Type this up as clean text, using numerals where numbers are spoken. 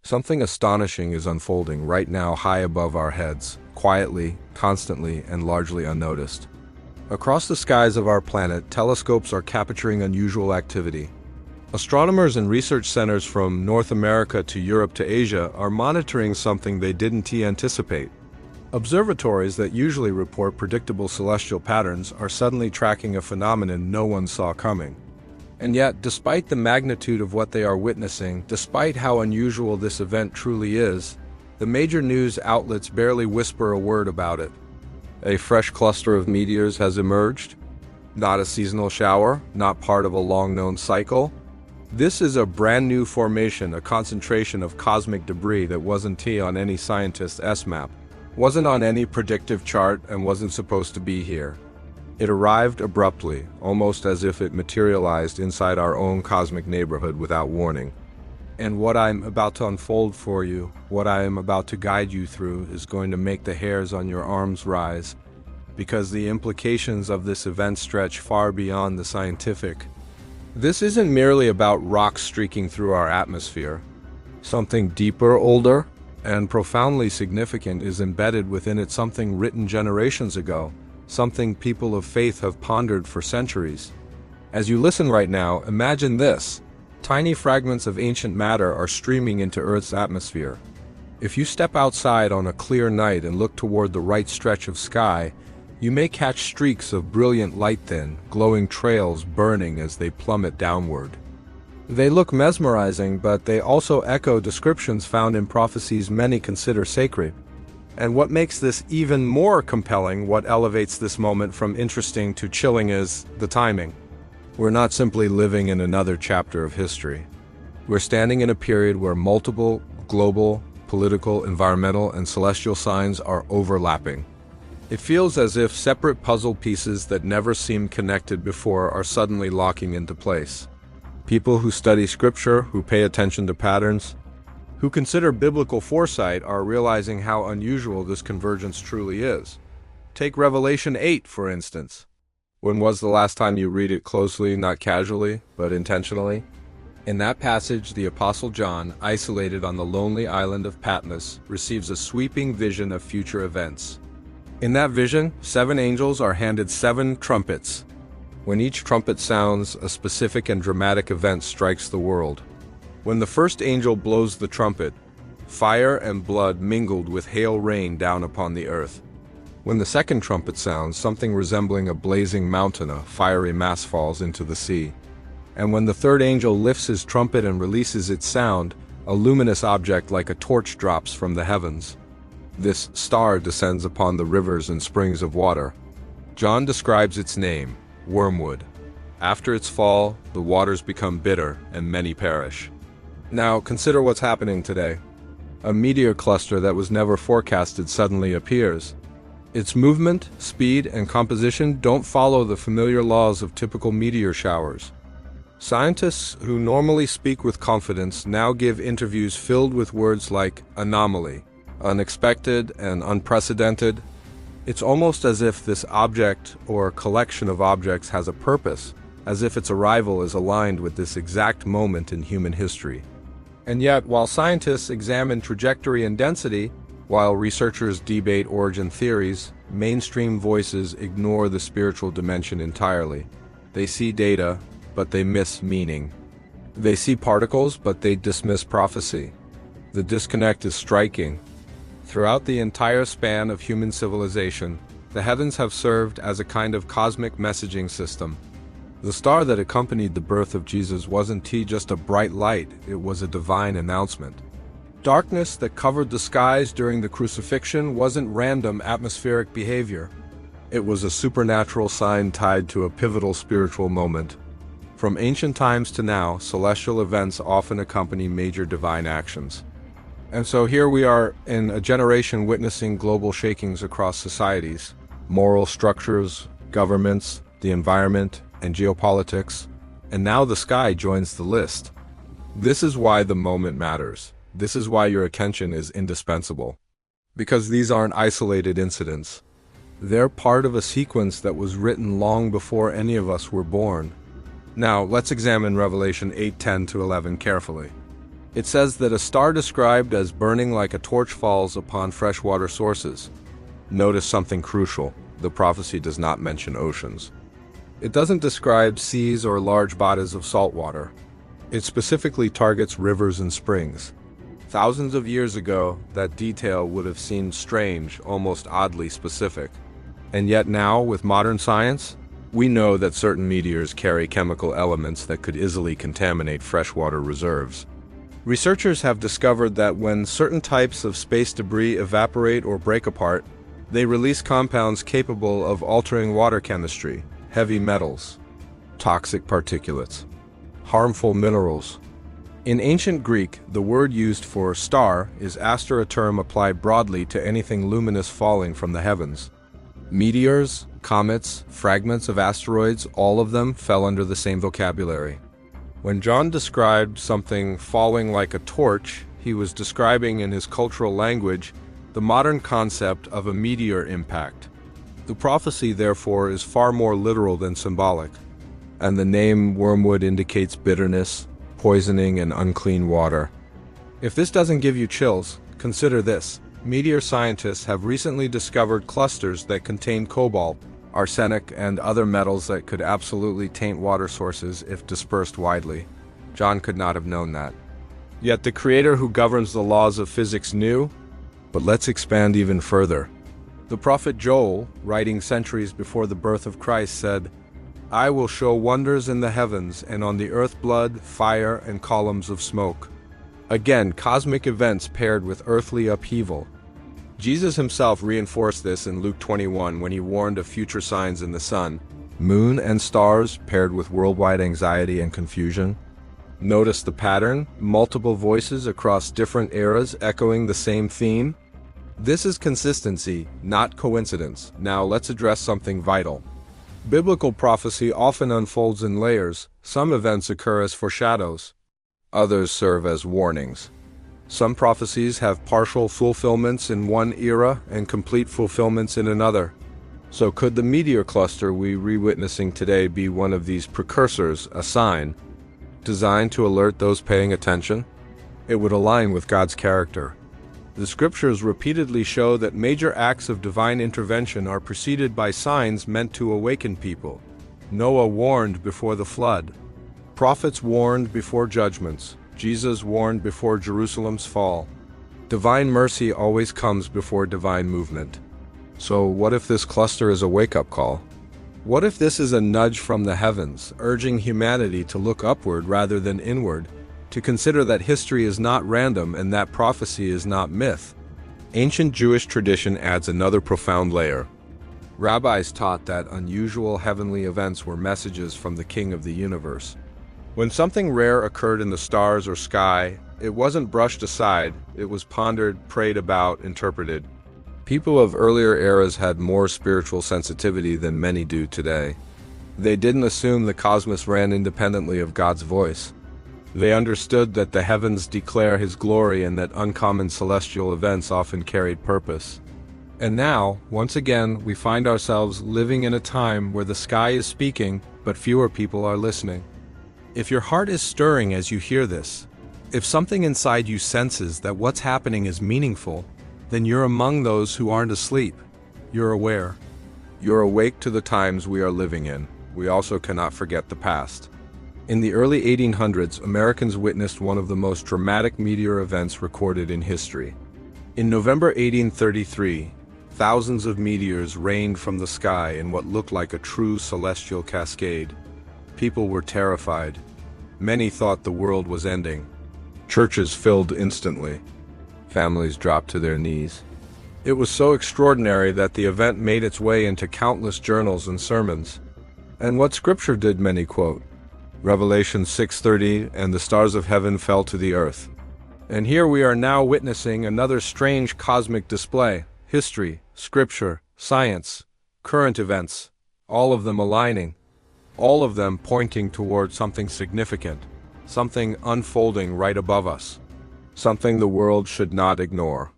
Something astonishing is unfolding right now high above our heads, quietly, constantly, and largely unnoticed. Across the skies of our planet, telescopes are capturing unusual activity. Astronomers and research centers from North America to Europe to Asia are monitoring something they didn't anticipate. Observatories that usually report predictable celestial patterns are suddenly tracking a phenomenon no one saw coming. And yet, despite the magnitude of what they are witnessing, despite how unusual this event truly is, the major news outlets barely whisper a word about it. A fresh cluster of meteors has emerged. Not a seasonal shower, not part of a long-known cycle. This is a brand new formation, a concentration of cosmic debris that wasn't on any scientist's map, wasn't on any predictive chart, and wasn't supposed to be here. It arrived abruptly, almost as if it materialized inside our own cosmic neighborhood without warning. And what I'm about to unfold for you, what I am about to guide you through, is going to make the hairs on your arms rise, because the implications of this event stretch far beyond the scientific. This isn't merely about rocks streaking through our atmosphere. Something deeper, older, and profoundly significant is embedded within it, something written generations ago, something people of faith have pondered for centuries. As you listen right now, imagine this. Tiny fragments of ancient matter are streaming into Earth's atmosphere. If you step outside on a clear night and look toward the right stretch of sky, you may catch streaks of brilliant light, thin, glowing trails burning as they plummet downward. They look mesmerizing, but they also echo descriptions found in prophecies many consider sacred. And what makes this even more compelling, what elevates this moment from interesting to chilling, is the timing. We're not simply living in another chapter of history. We're standing in a period where multiple global, political, environmental, and celestial signs are overlapping. It feels as if separate puzzle pieces that never seemed connected before are suddenly locking into place. People who study scripture, who pay attention to patterns, who consider biblical foresight, are realizing how unusual this convergence truly is. Take Revelation 8, for instance. When was the last time you read it closely, not casually, but intentionally? In that passage, the Apostle John, isolated on the lonely island of Patmos, receives a sweeping vision of future events. In that vision, 7 angels are handed 7 trumpets. When each trumpet sounds, a specific and dramatic event strikes the world. When the first angel blows the trumpet, fire and blood mingled with hail rain down upon the earth. When the second trumpet sounds, something resembling a blazing mountain, a fiery mass, falls into the sea. And when the third angel lifts his trumpet and releases its sound, a luminous object like a torch drops from the heavens. This star descends upon the rivers and springs of water. John describes its name, wormwood. After its fall, the waters become bitter and many perish. Now, consider what's happening today. A meteor cluster that was never forecasted suddenly appears. Its movement, speed, and composition don't follow the familiar laws of typical meteor showers. Scientists who normally speak with confidence now give interviews filled with words like anomaly, unexpected, and unprecedented. It's almost as if this object or collection of objects has a purpose, as if its arrival is aligned with this exact moment in human history. And yet, while scientists examine trajectory and density, while researchers debate origin theories, mainstream voices ignore the spiritual dimension entirely. They see data, but they miss meaning. They see particles, but they dismiss prophecy. The disconnect is striking. Throughout the entire span of human civilization, the heavens have served as a kind of cosmic messaging system. The star that accompanied the birth of Jesus wasn't just a bright light, it was a divine announcement. Darkness that covered the skies during the crucifixion wasn't random atmospheric behavior. It was a supernatural sign tied to a pivotal spiritual moment. From ancient times to now, celestial events often accompany major divine actions. And so here we are in a generation witnessing global shakings across societies, moral structures, governments, the environment, and geopolitics, and now the sky joins the list. This is why the moment matters. This is why your attention is indispensable. Because these aren't isolated incidents. They're part of a sequence that was written long before any of us were born. Now, let's examine Revelation 8:10-11 carefully. It says that a star described as burning like a torch falls upon freshwater sources. Notice something crucial: the prophecy does not mention oceans. It doesn't describe seas or large bodies of salt water. It specifically targets rivers and springs. Thousands of years ago, that detail would have seemed strange, almost oddly specific. And yet now, with modern science, we know that certain meteors carry chemical elements that could easily contaminate freshwater reserves. Researchers have discovered that when certain types of space debris evaporate or break apart, they release compounds capable of altering water chemistry, heavy metals, toxic particulates, harmful minerals. In ancient Greek, the word used for star is aster, a term applied broadly to anything luminous falling from the heavens. Meteors, comets, fragments of asteroids, all of them fell under the same vocabulary. When John described something falling like a torch, he was describing in his cultural language the modern concept of a meteor impact. The prophecy, therefore, is far more literal than symbolic, and the name wormwood indicates bitterness, poisoning, and unclean water. If this doesn't give you chills, consider this. Meteor scientists have recently discovered clusters that contain cobalt, arsenic, and other metals that could absolutely taint water sources if dispersed widely. John could not have known that. Yet the Creator who governs the laws of physics knew. But let's expand even further. The prophet Joel, writing centuries before the birth of Christ, said, "I will show wonders in the heavens, and on the earth blood, fire, and columns of smoke." Again, cosmic events paired with earthly upheaval. Jesus himself reinforced this in Luke 21 when he warned of future signs in the sun, moon, and stars paired with worldwide anxiety and confusion. Notice the pattern: multiple voices across different eras echoing the same theme. This is consistency, not coincidence. Now let's address something vital. Biblical prophecy often unfolds in layers. Some events occur as foreshadows. Others serve as warnings. Some prophecies have partial fulfillments in one era and complete fulfillments in another. So could the meteor cluster we're witnessing today be one of these precursors, a sign, designed to alert those paying attention? It would align with God's character. The scriptures repeatedly show that major acts of divine intervention are preceded by signs meant to awaken people. Noah warned before the flood. Prophets warned before judgments. Jesus warned before Jerusalem's fall. Divine mercy always comes before divine movement. So what if this cluster is a wake-up call? What if this is a nudge from the heavens, urging humanity to look upward rather than inward, to consider that history is not random and that prophecy is not myth? Ancient Jewish tradition adds another profound layer. Rabbis taught that unusual heavenly events were messages from the King of the universe. When something rare occurred in the stars or sky, it wasn't brushed aside, it was pondered, prayed about, interpreted. People of earlier eras had more spiritual sensitivity than many do today. They didn't assume the cosmos ran independently of God's voice. They understood that the heavens declare His glory and that uncommon celestial events often carried purpose. And now, once again, we find ourselves living in a time where the sky is speaking, but fewer people are listening. If your heart is stirring as you hear this, if something inside you senses that what's happening is meaningful, then you're among those who aren't asleep. You're aware. You're awake to the times we are living in. We also cannot forget the past. In the early 1800s, Americans witnessed one of the most dramatic meteor events recorded in history. In November 1833, thousands of meteors rained from the sky in what looked like a true celestial cascade. People were terrified. Many thought the world was ending. Churches filled instantly. Families dropped to their knees. It was so extraordinary that the event made its way into countless journals and sermons. And what scripture did many quote? Revelation 6:30, "And the stars of heaven fell to the earth." And here we are now witnessing another strange cosmic display. History, scripture, science, current events, all of them aligning. All of them pointing toward something significant, something unfolding right above us, something the world should not ignore.